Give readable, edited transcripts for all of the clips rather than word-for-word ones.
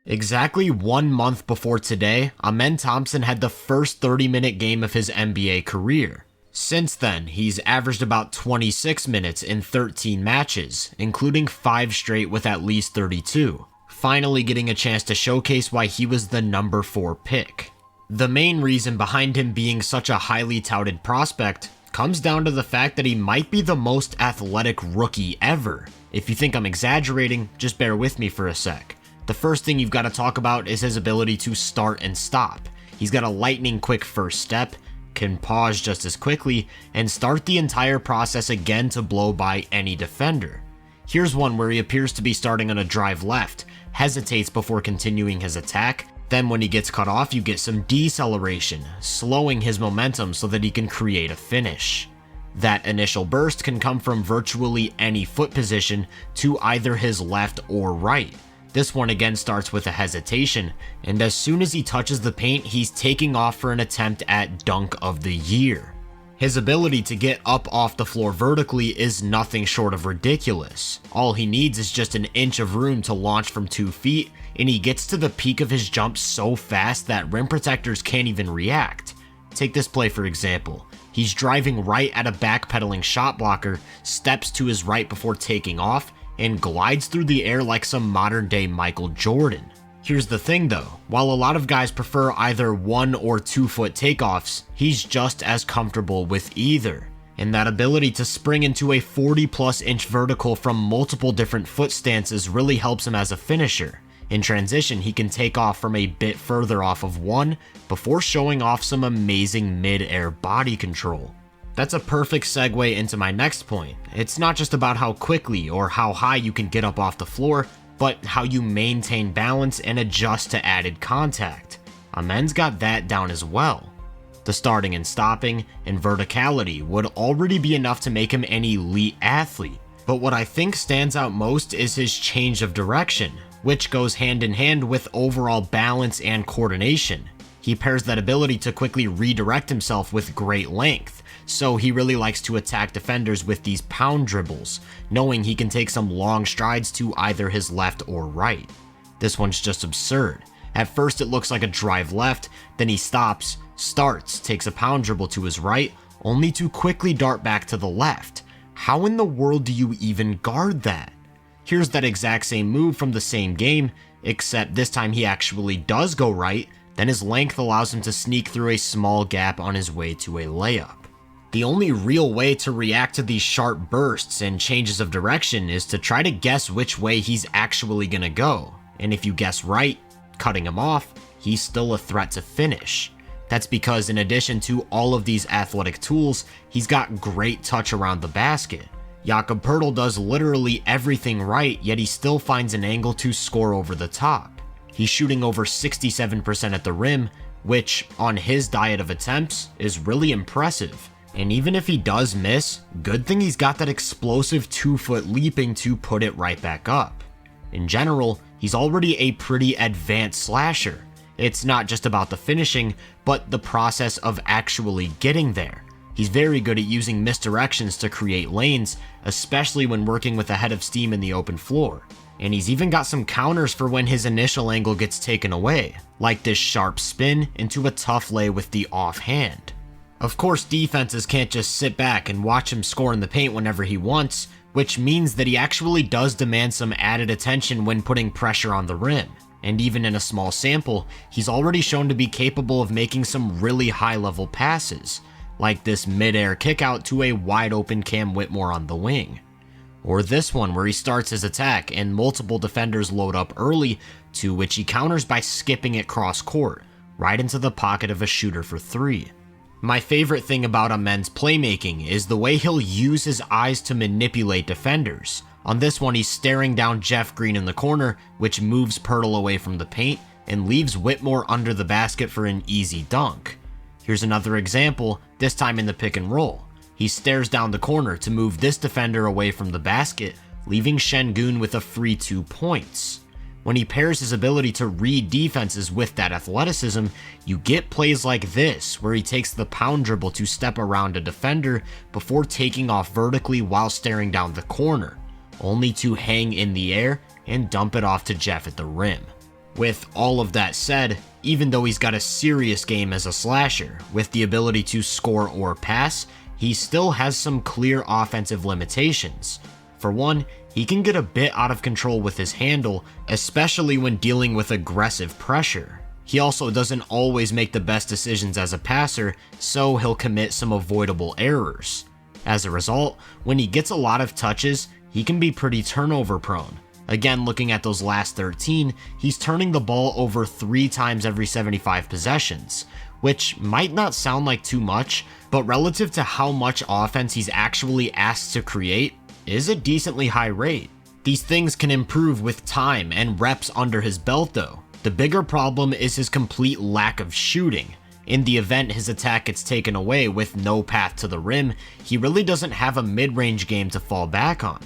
Exactly 1 month before today, Thompson had the first 30-minute game of his NBA career. Since then, he's averaged about 26 minutes in 13 matches, including 5 straight with at least 32, finally getting a chance to showcase why he was the number 4 pick. The main reason behind him being such a highly touted prospect comes down to the fact that he might be the most athletic rookie ever. If you think I'm exaggerating, just bear with me for a sec. The first thing you've got to talk about is his ability to start and stop. He's got a lightning quick first step, can pause just as quickly, and start the entire process again to blow by any defender. Here's one where he appears to be starting on a drive left, hesitates before continuing his attack, then when he gets cut off you get some deceleration, slowing his momentum so that he can create a finish. That initial burst can come from virtually any foot position to either his left or right. This one again starts with a hesitation, and as soon as he touches the paint, he's taking off for an attempt at dunk of the year. His ability to get up off the floor vertically is nothing short of ridiculous. All he needs is just an inch of room to launch from 2 feet, and he gets to the peak of his jump so fast that rim protectors can't even react. Take this play for example. He's driving right at a backpedaling shot blocker, steps to his right before taking off, and glides through the air like some modern day Michael Jordan. Here's the thing though, while a lot of guys prefer either 1 or 2 foot takeoffs, he's just as comfortable with either. And that ability to spring into a 40+ inch vertical from multiple different foot stances really helps him as a finisher. In transition, he can take off from a bit further off of 1 before showing off some amazing mid-air body control. That's a perfect segue into my next point. It's not just about how quickly or how high you can get up off the floor, but how you maintain balance and adjust to added contact. Amen's got that down as well. The starting and stopping and verticality would already be enough to make him an elite athlete, but what I think stands out most is his change of direction, which goes hand in hand with overall balance and coordination. He pairs that ability to quickly redirect himself with great length, so he really likes to attack defenders with these pound dribbles, knowing he can take some long strides to either his left or right. This one's just absurd. At first it looks like a drive left, then he stops, starts, takes a pound dribble to his right, only to quickly dart back to the left. How in the world do you even guard that? Here's that exact same move from the same game, except this time he actually does go right, then his length allows him to sneak through a small gap on his way to a layup. The only real way to react to these sharp bursts and changes of direction is to try to guess which way he's actually gonna go, and if you guess right, cutting him off, he's still a threat to finish. That's because in addition to all of these athletic tools, he's got great touch around the basket. Jakob Poeltl does literally everything right, yet he still finds an angle to score over the top. He's shooting over 67% at the rim, which, on his diet of attempts, is really impressive. And even if he does miss, good thing he's got that explosive 2-foot leaping to put it right back up. In general, he's already a pretty advanced slasher. It's not just about the finishing, but the process of actually getting there. He's very good at using misdirections to create lanes, especially when working with a head of steam in the open floor. And he's even got some counters for when his initial angle gets taken away, like this sharp spin into a tough lay with the offhand. Of course, defenses can't just sit back and watch him score in the paint whenever he wants, which means that he actually does demand some added attention when putting pressure on the rim. And even in a small sample, he's already shown to be capable of making some really high-level passes, like this mid-air kickout to a wide-open Cam Whitmore on the wing. Or this one where he starts his attack and multiple defenders load up early, to which he counters by skipping it cross-court, right into the pocket of a shooter for 3. My favorite thing about Amen's playmaking is the way he'll use his eyes to manipulate defenders. On this one, he's staring down Jeff Green in the corner, which moves Poeltl away from the paint and leaves Whitmore under the basket for an easy dunk. Here's another example, this time in the pick and roll. He stares down the corner to move this defender away from the basket, leaving Şengün with a free 2 points. When he pairs his ability to read defenses with that athleticism, you get plays like this, where he takes the pound dribble to step around a defender before taking off vertically while staring down the corner, only to hang in the air and dump it off to Jeff at the rim. With all of that said, even though he's got a serious game as a slasher, with the ability to score or pass, he still has some clear offensive limitations. For one, he can get a bit out of control with his handle, especially when dealing with aggressive pressure. He also doesn't always make the best decisions as a passer, so he'll commit some avoidable errors. As a result, when he gets a lot of touches, he can be pretty turnover prone. Again, looking at those last 13, he's turning the ball over 3 times every 75 possessions, which might not sound like too much, but relative to how much offense he's actually asked to create, is a decently high rate. These things can improve with time and reps under his belt though. The bigger problem is his complete lack of shooting. In the event his attack gets taken away with no path to the rim, he really doesn't have a mid-range game to fall back on.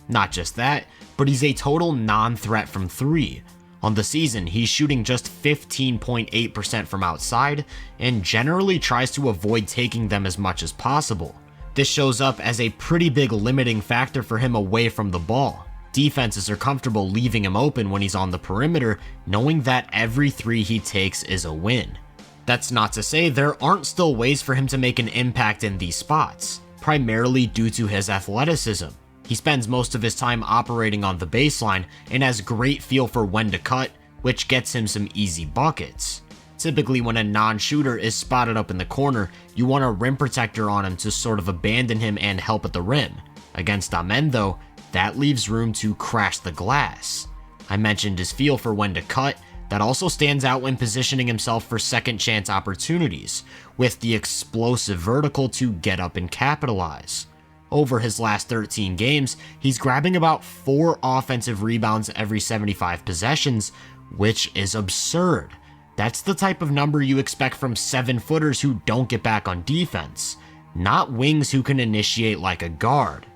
Not just that, but he's a total non-threat from 3. On the season, he's shooting just 15.8% from outside, and generally tries to avoid taking them as much as possible. This shows up as a pretty big limiting factor for him away from the ball. Defenses are comfortable leaving him open when he's on the perimeter, knowing that every 3 he takes is a win. That's not to say there aren't still ways for him to make an impact in these spots, primarily due to his athleticism. He spends most of his time operating on the baseline and has great feel for when to cut, which gets him some easy buckets. Typically when a non-shooter is spotted up in the corner, you want a rim protector on him to sort of abandon him and help at the rim. Against Amen though, that leaves room to crash the glass. I mentioned his feel for when to cut. That also stands out when positioning himself for second chance opportunities, with the explosive vertical to get up and capitalize. Over his last 13 games, he's grabbing about 4 offensive rebounds every 75 possessions, which is absurd. That's the type of number you expect from 7-footers who don't get back on defense, not wings who can initiate like a guard.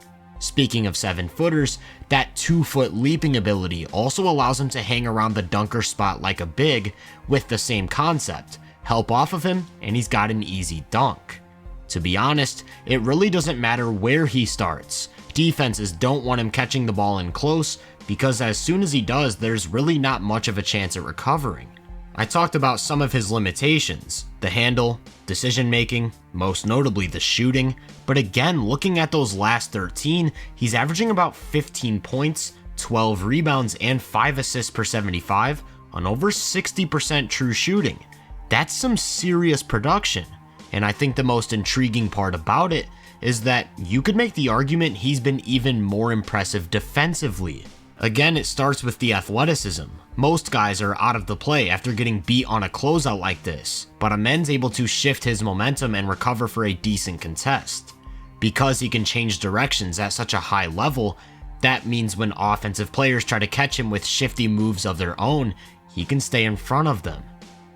Speaking of 7-footers, that 2-foot leaping ability also allows him to hang around the dunker spot like a big, with the same concept. Help off of him, and he's got an easy dunk. To be honest, it really doesn't matter where he starts. Defenses don't want him catching the ball in close, because as soon as he does, there's really not much of a chance at recovering. I talked about some of his limitations, the handle, decision making, most notably the shooting, but again, looking at those last 13, he's averaging about 15 points, 12 rebounds, and 5 assists per 75 on over 60% true shooting. That's some serious production, and I think the most intriguing part about it is that you could make the argument he's been even more impressive defensively. Again, it starts with the athleticism. Most guys are out of the play after getting beat on a closeout like this, but Amen's able to shift his momentum and recover for a decent contest. Because he can change directions at such a high level, that means when offensive players try to catch him with shifty moves of their own, he can stay in front of them.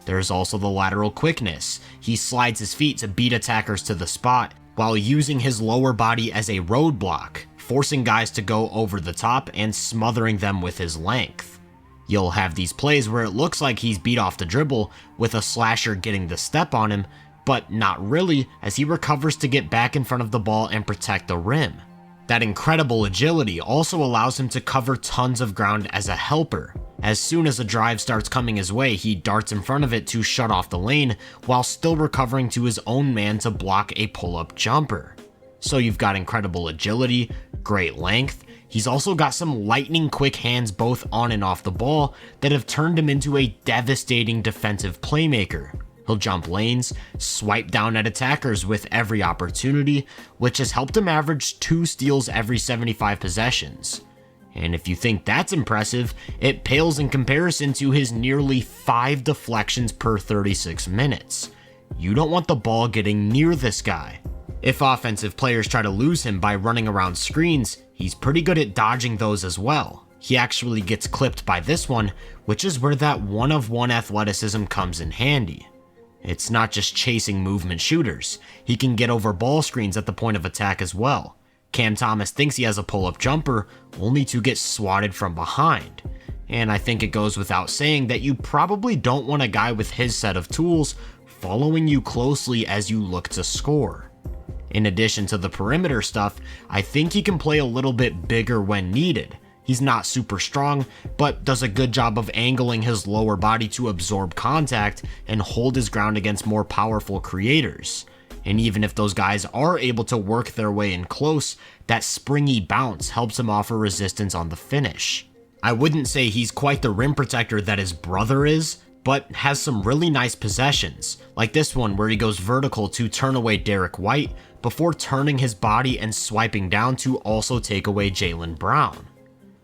There's also the lateral quickness. He slides his feet to beat attackers to the spot, while using his lower body as a roadblock, forcing guys to go over the top and smothering them with his length. You'll have these plays where it looks like he's beat off the dribble, with a slasher getting the step on him, but not really, as he recovers to get back in front of the ball and protect the rim. That incredible agility also allows him to cover tons of ground as a helper. As soon as a drive starts coming his way, he darts in front of it to shut off the lane, while still recovering to his own man to block a pull-up jumper. So you've got incredible agility, great length. He's also got some lightning quick hands both on and off the ball that have turned him into a devastating defensive playmaker. He'll jump lanes, swipe down at attackers with every opportunity, which has helped him average 2 steals every 75 possessions. And if you think that's impressive, it pales in comparison to his nearly 5 deflections per 36 minutes. You don't want the ball getting near this guy. If offensive players try to lose him by running around screens, he's pretty good at dodging those as well. He actually gets clipped by this one, which is where that one-of-one athleticism comes in handy. It's not just chasing movement shooters. He can get over ball screens at the point of attack as well. Cam Thomas thinks he has a pull-up jumper, only to get swatted from behind. And I think it goes without saying that you probably don't want a guy with his set of tools following you closely as you look to score. In addition to the perimeter stuff, I think he can play a little bit bigger when needed. He's not super strong, but does a good job of angling his lower body to absorb contact and hold his ground against more powerful creators. And even if those guys are able to work their way in close, that springy bounce helps him offer resistance on the finish. I wouldn't say he's quite the rim protector that his brother is, but has some really nice possessions, like this one where he goes vertical to turn away Derek White before turning his body and swiping down to also take away Jaylen Brown.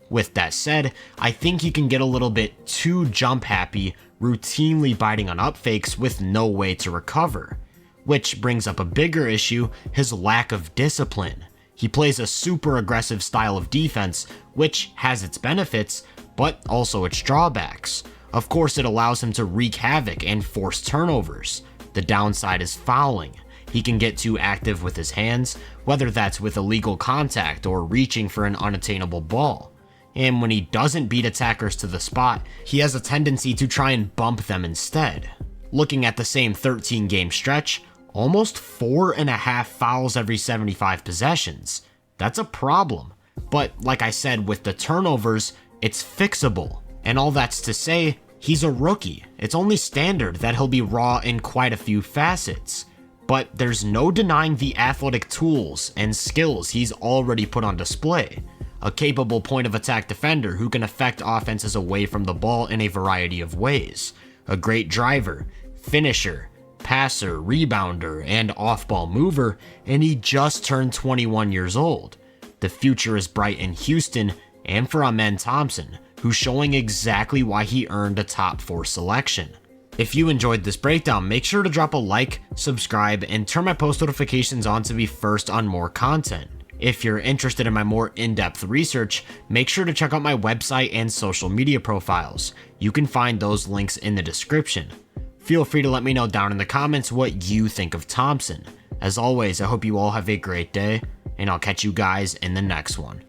With that said, I think he can get a little bit too jump happy, routinely biting on up fakes with no way to recover. Which brings up a bigger issue, his lack of discipline. He plays a super aggressive style of defense, which has its benefits, but also its drawbacks. Of course, it allows him to wreak havoc and force turnovers. The downside is fouling. He can get too active with his hands, whether that's with illegal contact or reaching for an unattainable ball. And when he doesn't beat attackers to the spot, he has a tendency to try and bump them instead. Looking at the same 13-game stretch, almost 4.5 fouls every 75 possessions. That's a problem. But like I said, with the turnovers, it's fixable. And all that's to say, he's a rookie. It's only standard that he'll be raw in quite a few facets. But there's no denying the athletic tools and skills he's already put on display. A capable point of attack defender who can affect offenses away from the ball in a variety of ways. A great driver, finisher, passer, rebounder, and off-ball mover, and he just turned 21 years old. The future is bright in Houston and for Amen Thompson, who's showing exactly why he earned a top 4 selection. If you enjoyed this breakdown, make sure to drop a like, subscribe, and turn my post notifications on to be first on more content. If you're interested in my more in-depth research, make sure to check out my website and social media profiles. You can find those links in the description. Feel free to let me know down in the comments what you think of Thompson. As always, I hope you all have a great day, and I'll catch you guys in the next one.